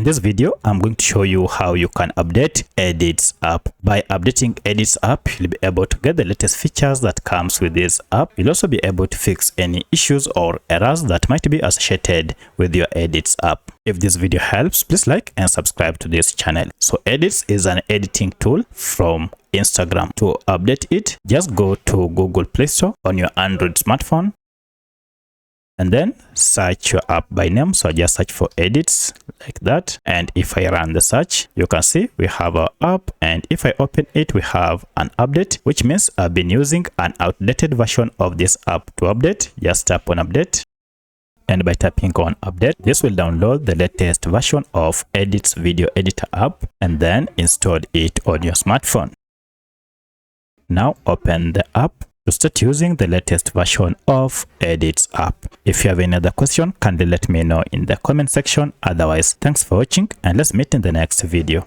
this video, I'm going to show you how you can update Edits app. By updating Edits app, you'll be able to get the latest features that comes with this app. You'll also be able to fix any issues or errors that might be associated with your Edits app. If this video helps, please like and subscribe to this channel. So Edits is an editing tool from Instagram. To update it, just go to Google Play Store on your Android smartphone and then search your app by name. So I just search for Edits like that, and if I run the search, you can see we have our app, and if I open it, we have an update, which means I've been using an outdated version of this app. To update, just tap on update, and by tapping on update, this will download the latest version of Edits video editor app and then install it on your smartphone. Now open the app to start using the latest version of Edits app. If you have any other question, kindly let me know in the comment section. Otherwise, thanks for watching, and let's meet in the next video.